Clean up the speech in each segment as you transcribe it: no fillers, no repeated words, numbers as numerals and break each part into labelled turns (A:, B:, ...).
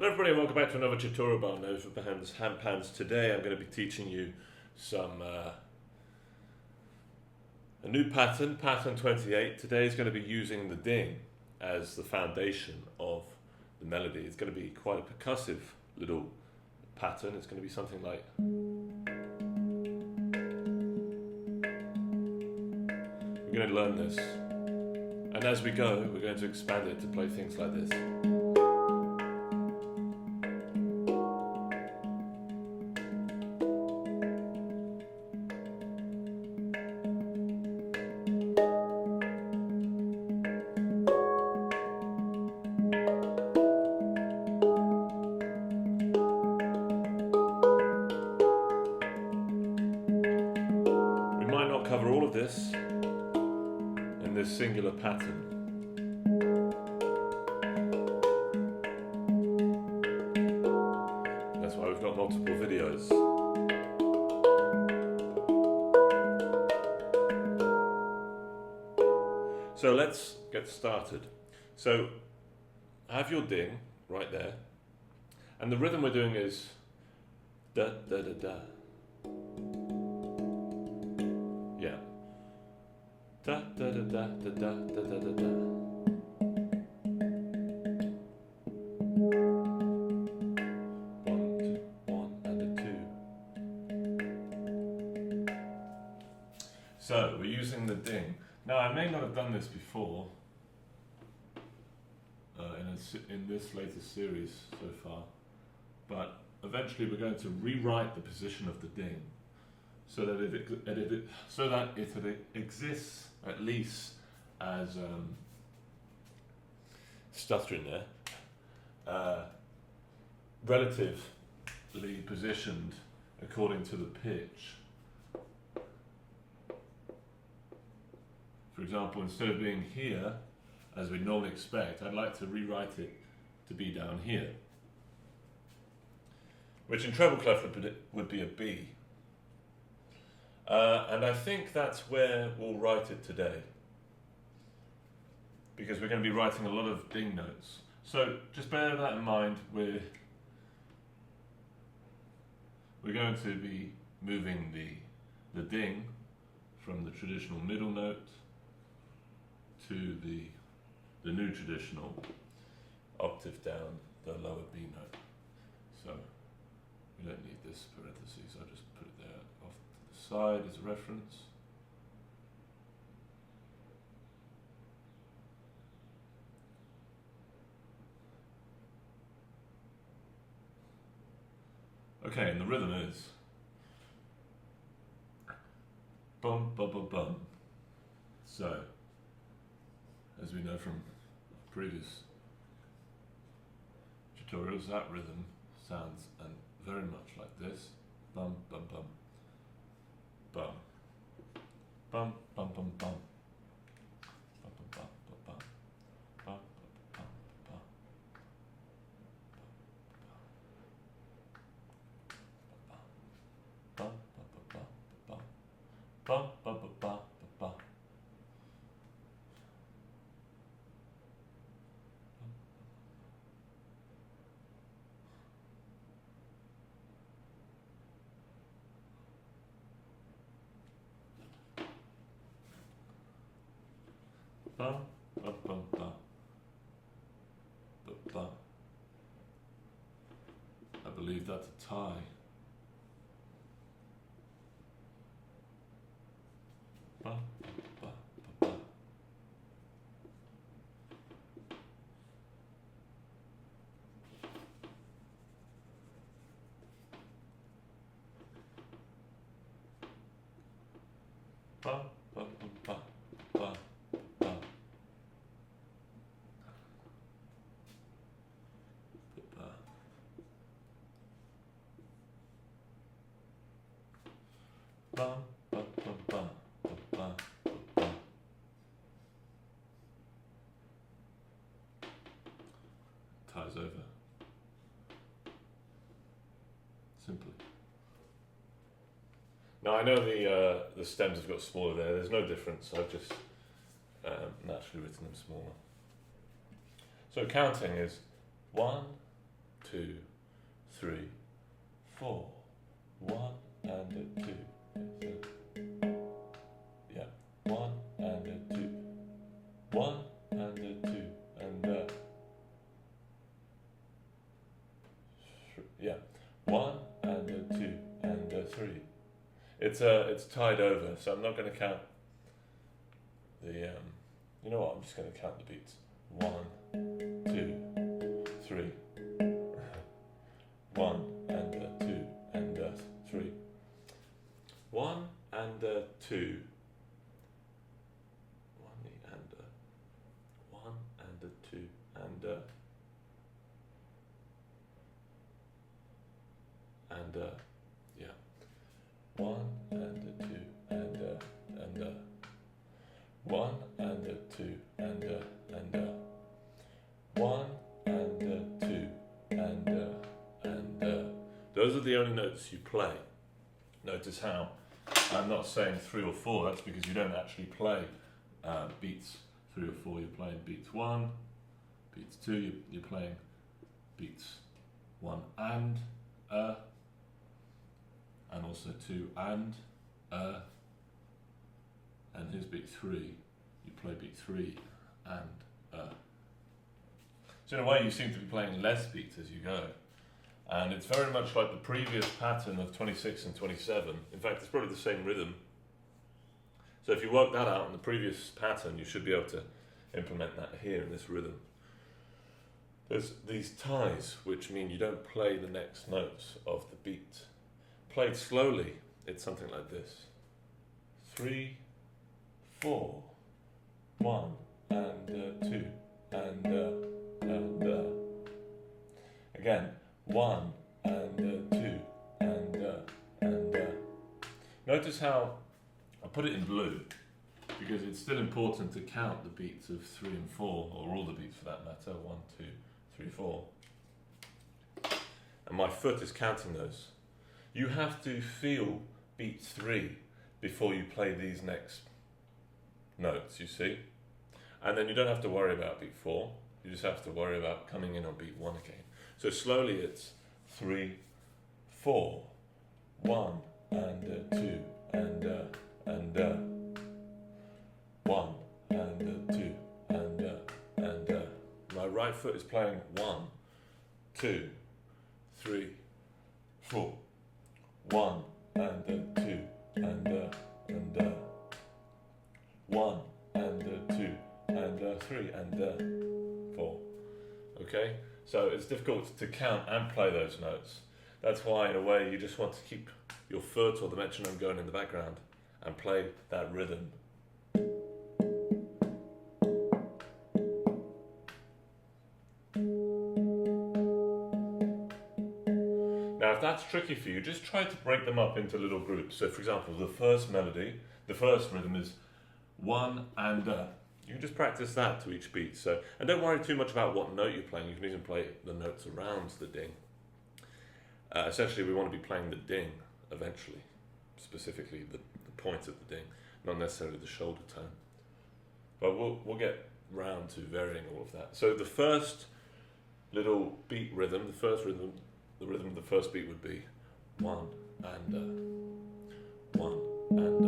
A: Hello everybody and welcome back to another tutorial about NovaPans Handpans. Today I'm going to be teaching you a new pattern, pattern 28. Today is going to be using the ding as the foundation of the melody. It's going to be quite a percussive little pattern. It's going to be something like... We're going to learn this, and as we go we're going to expand it to play things like this. We might not cover all of this in this singular pattern. That's why we've got multiple videos. So let's get started. So have your ding right there, and the rhythm we're doing is da da da da. Yeah. Da da da da da da da da da da. One and a two. So we're using the ding. Now I may not have done this before in this latest series so far, but eventually we're going to rewrite the position of the ding so that it exists at least as stuttering there, relatively positioned according to the pitch. For example, instead of being here, as we normally expect, I'd like to rewrite it to be down here, which in treble clef would be a B. And I think that's where we'll write it today, because we're going to be writing a lot of ding notes. So just bear that in mind. We're going to be moving the ding from the traditional middle note to the new traditional octave down the lower B note. So we don't need this parentheses, I'll just put it there off to the side as a reference. Okay, and the rhythm is bum bum bum bum. So, as we know from previous tutorials, that rhythm sounds very much like this. Bum bum bum bum bum bum bum bum bum bum bum bum bum bum bum bum bum bum bum. Bum, bum, bum, bum, bum, bum. I believe that's a tie. Bum, bum, bum, bum. Bum, bum, bum, bum, bum. Bum, bum, bum, bum, bum, bum, bum. Ties over. Simply. Now I know the stems have got smaller there. There's no difference. I've just naturally written them smaller. So counting is 1, 2, 3, 4. 1 and a 2. Yeah, 1 and a 2. 1 and a 2 and yeah, 1 and a 2 and a 3. It's tied over, so I'm not going to count the you know what? I'm just going to count the beats. 1, 2, 3. 1 and a 2 and a 3. 1 and a 2. 1 and a 2 and yeah. 1 and a 2 and 1 and a 2 and 1 and a 2 and those are the only notes you play. Notice how I'm not saying 3 or 4. That's because you don't actually play beats 3 or 4. You're playing beats 1, beats 2. You're playing beats 1 and also 2 and here's beat 3. You play beat 3 and So in a way you seem to be playing less beats as you go. And it's very much like the previous pattern of 26 and 27. In fact, it's probably the same rhythm. So if you work that out in the previous pattern, you should be able to implement that here in this rhythm. There's these ties, which mean you don't play the next notes of the beat. Played slowly, it's something like this. 3, 4, 1 and 2 and again 1 and 2 and notice how I put it in blue because it's still important to count the beats of 3 and 4, or all the beats for that matter. 1, 2, 3, 4, and my foot is counting those. You have to feel beat 3 before you play these next notes, you see? And then you don't have to worry about beat 4, you just have to worry about coming in on beat 1 again. So slowly it's 3, 4, 1 and 2 and 1 and 2 and my right foot is playing 1, 2, 3, 4, 1 and 2 and 1 and 2 and 3 and 4. Okay, so it's difficult to count and play those notes. That's why, in a way, you just want to keep your foot or the metronome going in the background and play that rhythm. Now, if that's tricky for you, just try to break them up into little groups. So, for example, the first melody, the first rhythm is 1 and You can just practice that to each beat. So, and don't worry too much about what note you're playing. You can even play the notes around the ding. Essentially, we want to be playing the ding eventually, specifically the point of the ding, not necessarily the shoulder tone. But we'll get round to varying all of that. So the first little beat rhythm, the rhythm of the first beat would be 1 and 1 and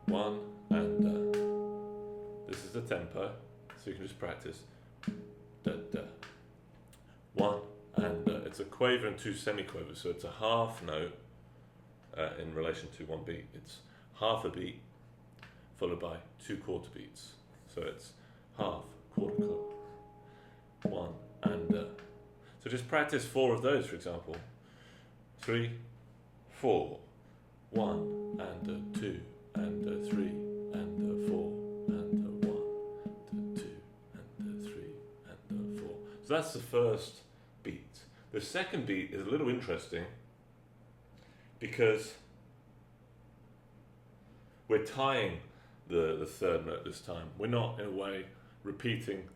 A: 1 and this is the tempo, so you can just practice da da 1 and it's a quaver and 2 semiquavers, so it's a half note in relation to one beat. It's half a beat followed by 2 quarter beats, so it's half, quarter, 1 and so just practice 4 of those, for example. 3, 4, 1 and 2 and 3 and 4 and 1 and 2 and 3 and 4. So that's the first beat. The second beat is a little interesting because we're tying the third note this time. We're not, in a way, repeating.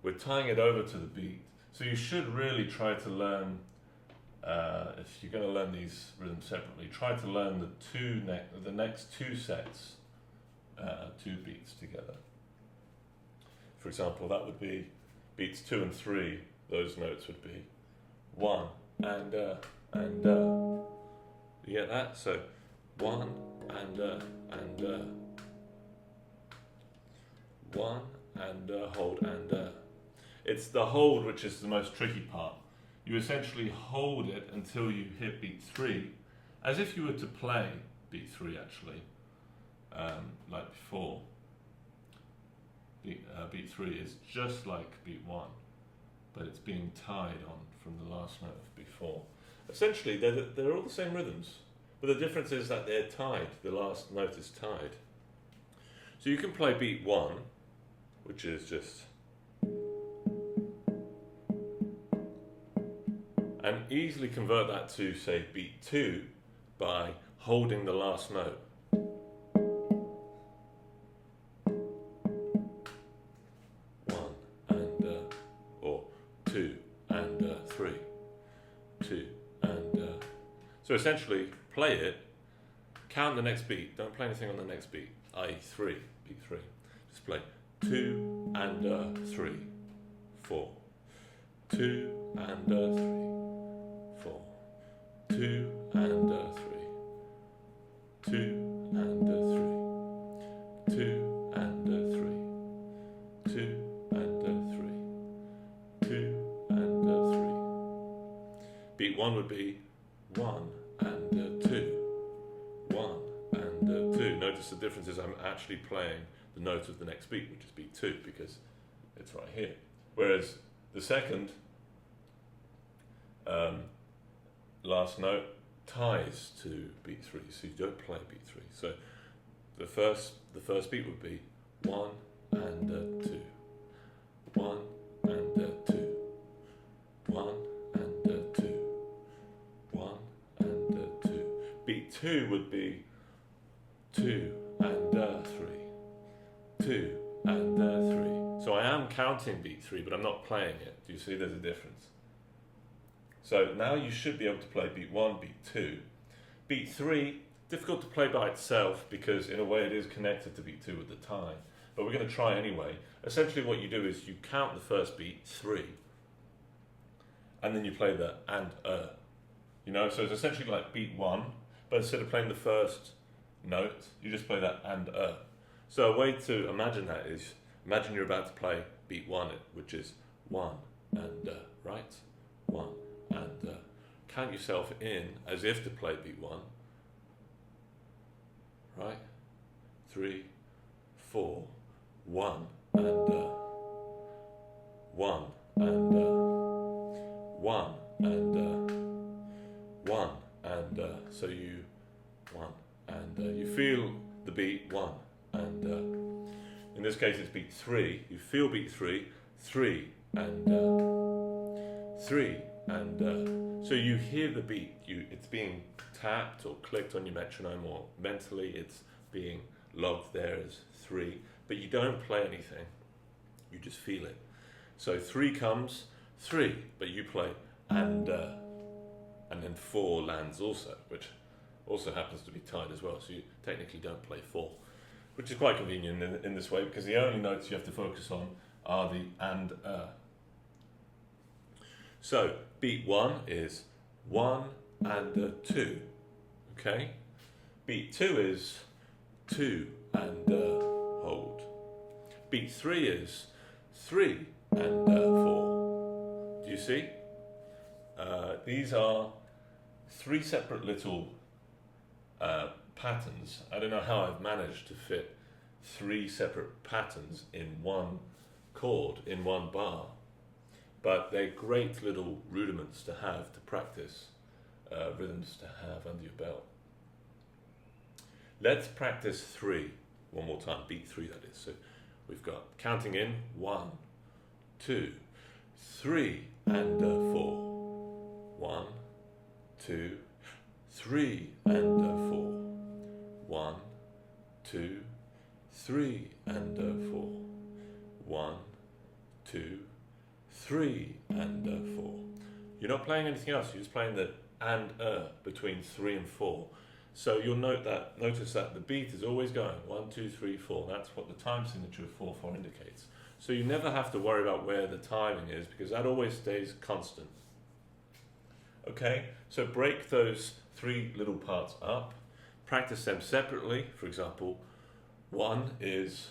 A: We're tying it over to the beat. So you should really try to learn, if you're going to learn these rhythms separately, try to learn the next 2 sets, 2 beats together. For example, that would be beats 2 and 3. Those notes would be 1 and you get that? So 1 and 1 and hold and it's the hold which is the most tricky part. You essentially hold it until you hit beat 3, as if you were to play beat 3 actually, like before. Beat 3 is just like beat 1, but it's being tied on from the last note of before. Essentially, they're all the same rhythms, but the difference is that they're tied. The last note is tied. So you can play beat 1, which is just, and easily convert that to, say, beat 2 by holding the last note. So essentially, play it, count the next beat, don't play anything on the next beat, i.e. 3, beat 3. Just play 2 and 3, 4, 2 and 3, 4, 2 and 3, 2 and 3, 2 and 3, 2 and 3, 2 and 3. Beat 1 would be 1 and 2, 1 and 2. Notice the difference is I'm actually playing the note of the next beat, which is beat 2, because it's right here. Whereas the second last note ties to beat 3, so you don't play beat 3. So the first beat would be 1 and 2, 1 and 2, 1 and 2. 2 would be 2 and 3, 2 and 3. So I am counting beat 3, but I'm not playing it. Do you see there's a difference? So now you should be able to play beat 1, beat 2. Beat 3, difficult to play by itself because in a way it is connected to beat 2 with the tie. But we're going to try anyway. Essentially what you do is you count the first beat, 3, and then you play the and You know, so it's essentially like beat 1, but instead of playing the first note, you just play that and So a way to imagine that is, imagine you're about to play beat 1, which is 1 and right, 1 and count yourself in as if to play beat 1, right, 3, 4, 1 and 1 and 1 and 1 and so you 1 and you feel the beat 1 and in this case it's beat 3. You feel beat 3, 3 and 3 and so you hear the beat. It's being tapped or clicked on your metronome, or mentally it's being logged there as 3, but you don't play anything. You just feel it. So 3 comes, 3, but you play and then 4 lands also, which also happens to be tied as well, so you technically don't play 4, which is quite convenient in this way, because the only notes you have to focus on are the and. So beat 1 is 1 and 2, okay? Beat 2 is 2 and hold. Beat 3 is 3 and 4. Do you see? These are 3 separate little patterns. I don't know how I've managed to fit 3 separate patterns in one chord, in one bar, but they're great little rudiments to have to practice, rhythms to have under your belt. Let's practice 3 one more time, beat 3 that is. So we've got counting in 1, 2, 3 and 4. 1, 2, 3 and 4. 1, 2, 3 and 4. 1, 2, 3 and 4. You're not playing anything else. You're just playing the and between 3 and 4. So you'll notice that the beat is always going 1, 2, 3, 4. That's what the time signature of 4/4 indicates. So you never have to worry about where the timing is because that always stays constant. Okay, so break those 3 little parts up, practice them separately. For example, 1 is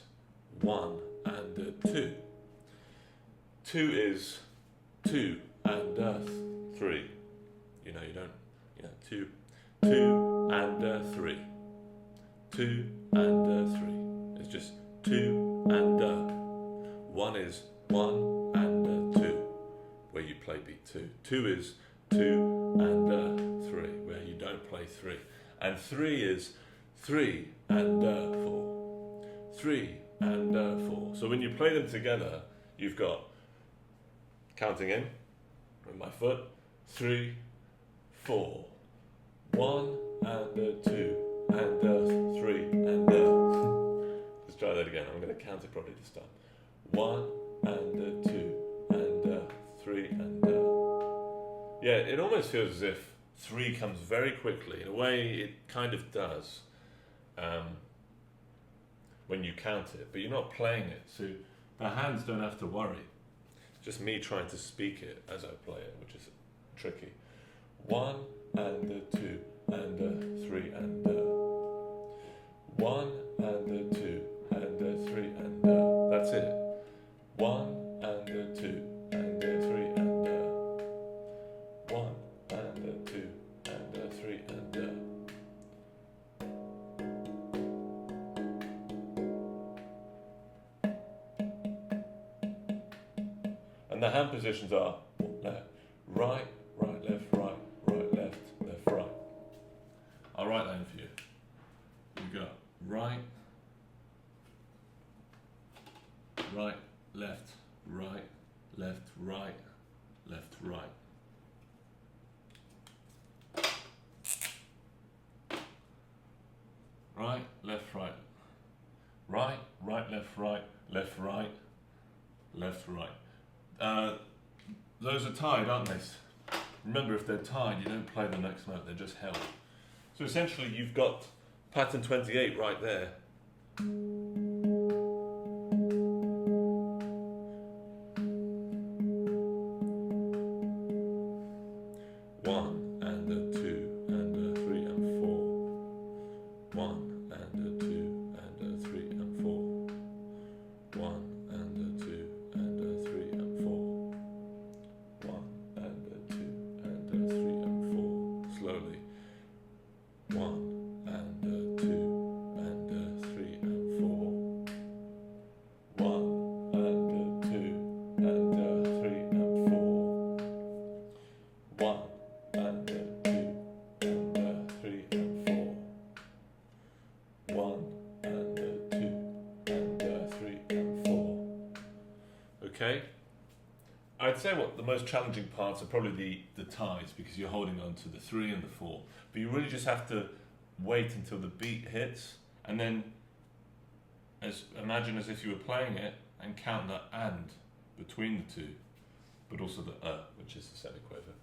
A: 1 and 2. 2 is 2 and 3. You don't, 2 and 3. 2 and 3. It's just 2 and 1 is 1 and 2, where you play beat 2. 2 is 2 and 3, where you don't play 3. And 3 is 3 and 4. 3 and 4. So when you play them together, you've got, counting in with my foot, 3, 4. 1 and 2 and 3 and let's try that again. I'm going to count it properly this time. 1 and 2 and 3 and yeah, it almost feels as if 3 comes very quickly. In a way, it kind of does when you count it, but you're not playing it, so the hands don't have to worry. It's just me trying to speak it as I play it, which is tricky. 1 and 2 and 3 and 1 and 2 and 3 and that's it. 1 and 2 and 3 and 1 and 2 and 3 and the hand positions are left, right, right, left, right, right, left, left, right. I'll write that in for you. You've got right, right, left, right, left, right, left, right. Right, left, right. Right, right, left, right, left, right, left, right. Those are tied, aren't they? Remember, if they're tied, you don't play the next note, they're just held. So essentially, you've got pattern 28 right there. 1 and 2 and 3 and 4. 1 and 2 and 3 and 4. 1 and 2 and 3 and 4. 1 and 2 and 3 and 4. Slowly. 1 and 2 and 3 and 4. 1 and 2 and 3 and 4. 1 and 2 and 3 and 4. 1 and 2 and 3 and 4. Okay? I'd say what the most challenging parts are probably the ties, because you're holding on to the 3 and the 4. But you really just have to wait until the beat hits, and then imagine as if you were playing it and count the and between the 2, but also the which is the semiquaver.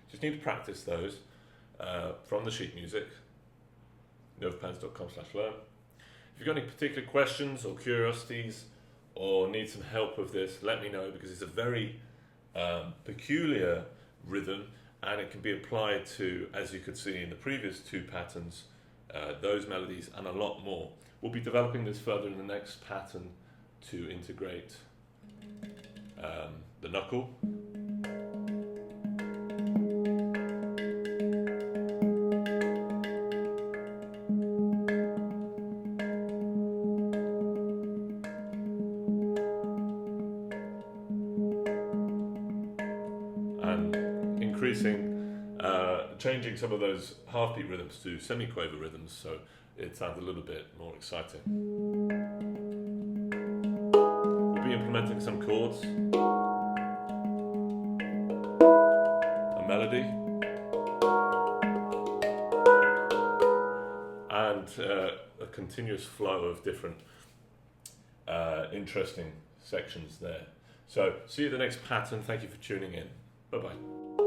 A: Just need to practice those from the sheet music, novapans.com/learn. If you've got any particular questions or curiosities or need some help with this, let me know, because it's a very peculiar rhythm, and it can be applied to, as you could see in the previous 2 patterns, those melodies and a lot more. We'll be developing this further in the next pattern to integrate the knuckle. And changing some of those half-beat rhythms to semi-quaver rhythms, so it sounds a little bit more exciting. We'll be implementing some chords, a melody, and a continuous flow of different interesting sections there. So, see you at the next pattern. Thank you for tuning in. Bye-bye.